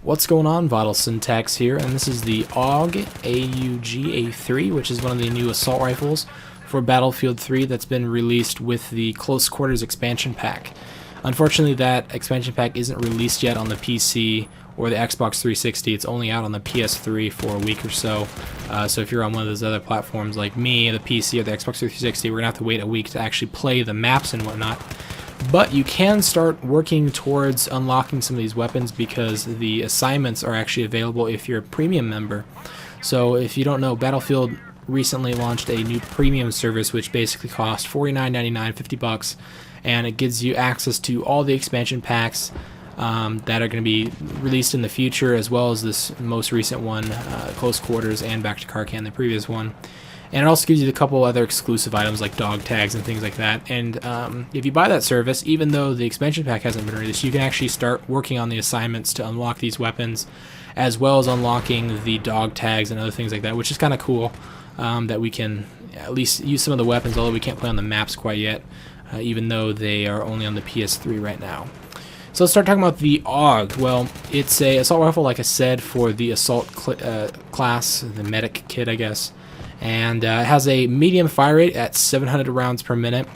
What's going on? VitalSyntax here, and this is the AUG-A3, which is one of the new assault rifles for Battlefield 3 that's been released with the Close Quarters expansion pack. Unfortunately, that expansion pack isn't released yet on the PC or the Xbox 360. It's only out on the PS3 for a week or so. So if you're on one of those other platforms like me, the PC or the Xbox 360, we're going to have to wait a week to actually play the maps and whatnot. But you can start working towards unlocking some of these weapons because the assignments are actually available if you're a premium member. So if you don't know, Battlefield recently launched a new premium service which basically costs $49.99, $50, and it gives you access to all the expansion packs that are going to be released in the future, as well as this most recent one, Close Quarters, and Back to Karkan, the previous one. And it also gives you a couple other exclusive items like dog tags and things like that. And if you buy that service, even though the expansion pack hasn't been released, you can actually start working on the assignments to unlock these weapons, as well as unlocking the dog tags and other things like that, which is kind of cool that we can at least use some of the weapons, although we can't play on the maps quite yet, even though they are only on the PS3 right now. So let's start talking about the AUG. Well, it's a assault rifle, like I said, for the assault class, the medic kit, I guess. And it has a medium fire rate at 700 rounds per minute.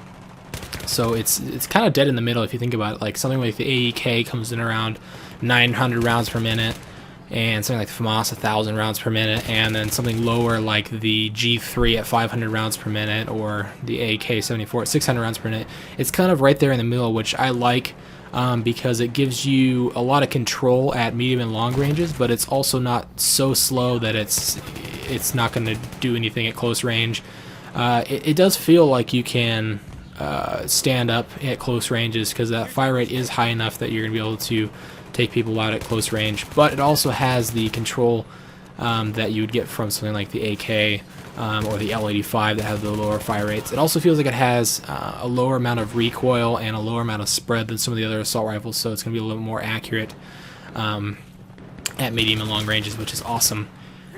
So it's kind of dead in the middle if you think about it. Like something like the AEK comes in around 900 rounds per minute, and something like the FAMAS 1,000 rounds per minute, and then something lower like the G3 at 500 rounds per minute, or the AK-74 at 600 rounds per minute. It's kind of right there in the middle, which I like. Because it gives you a lot of control at medium and long ranges, but it's also not so slow that it's not going to do anything at close range. It does feel like you can stand up at close ranges because that fire rate is high enough that you're going to be able to take people out at close range, but it also has the control that you would get from something like the AK or the L85 that have the lower fire rates. It also feels like it has a lower amount of recoil and a lower amount of spread than some of the other assault rifles, so it's going to be a little more accurate at medium and long ranges, which is awesome.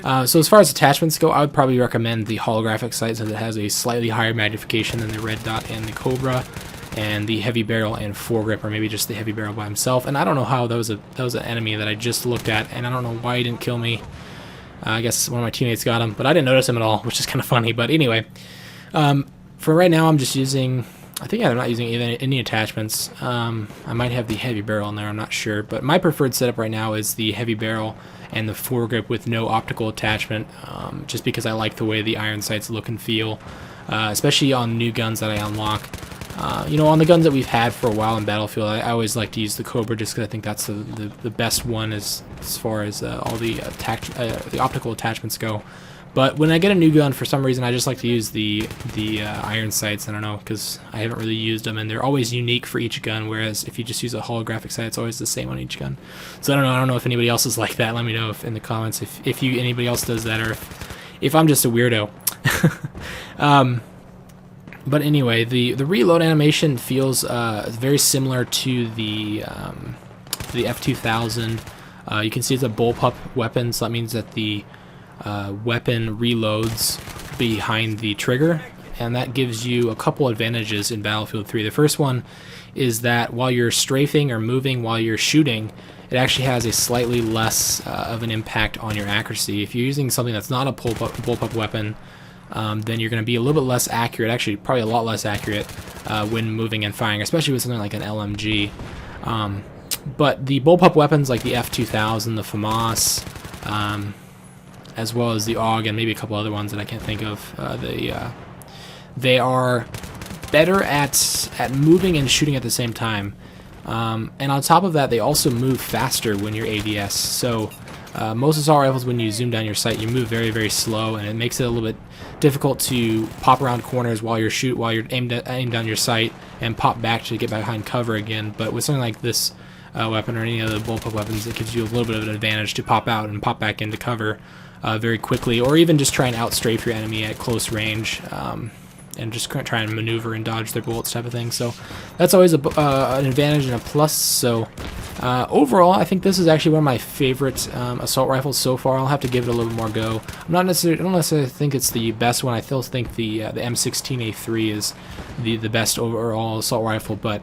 So as far as attachments go, I would probably recommend the holographic sight, since it has a slightly higher magnification than the red dot and the Cobra, and the heavy barrel and foregrip, or maybe just the heavy barrel by himself. And I don't know how that was an enemy that I just looked at, and I don't know why he didn't kill me. I guess one of my teammates got him, but I didn't notice him at all, which is kind of funny. But anyway, for right now, I'm just using, I think I'm not using any attachments. I might have the heavy barrel in there, I'm not sure. But my preferred setup right now is the heavy barrel and the foregrip with no optical attachment, just because I like the way the iron sights look and feel, especially on new guns that I unlock. You know, on the guns that we've had for a while in Battlefield, I always like to use the Cobra just because I think that's the best one as far as all the optical attachments go. But when I get a new gun, for some reason, I just like to use the iron sights. I don't know, because I haven't really used them, and they're always unique for each gun, whereas if you just use a holographic sight, it's always the same on each gun. So I don't know if anybody else is like that. Let me know in the comments if anybody else does that, or if I'm just a weirdo. But anyway, the reload animation feels very similar to the F2000. You can see it's a Bullpup weapon, so that means that the weapon reloads behind the trigger, and that gives you a couple advantages in Battlefield 3. The first one is that while you're strafing or moving while you're shooting, it actually has a slightly less of an impact on your accuracy. If you're using something that's not a Bullpup weapon, then you're going to be a little bit less accurate, actually probably a lot less accurate when moving and firing, especially with something like an LMG. But the Bullpup weapons like the F2000, the FAMAS, as well as the AUG, and maybe a couple other ones that I can't think of, they are better at moving and shooting at the same time. And on top of that, they also move faster when you're ADS. So most assault rifles, when you zoom down your sight, you move very, very slow, and it makes it a little bit difficult to pop around corners while you're aimed down your sight and pop back to get behind cover again. But with something like this weapon or any other Bullpup weapons, it gives you a little bit of an advantage to pop out and pop back into cover very quickly, or even just try and outstrafe your enemy at close range. And just try and maneuver and dodge their bullets type of thing. So that's always an advantage and a plus. So overall, I think this is actually one of my favorite assault rifles so far. I'll have to give it a little more go. I don't necessarily think it's the best one. I still think the M16A3 is the best overall assault rifle, but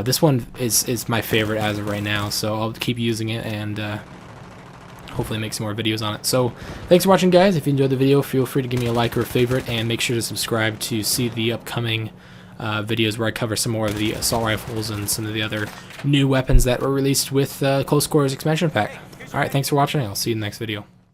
this one is my favorite as of right now. So I'll keep using it, and hopefully make some more videos on it. So thanks for watching, guys. If you enjoyed the video, feel free to give me a like or a favorite, and make sure to subscribe to see the upcoming videos where I cover some more of the assault rifles and some of the other new weapons that were released with Close Quarters Expansion Pack. Alright, thanks for watching. I'll see you in the next video.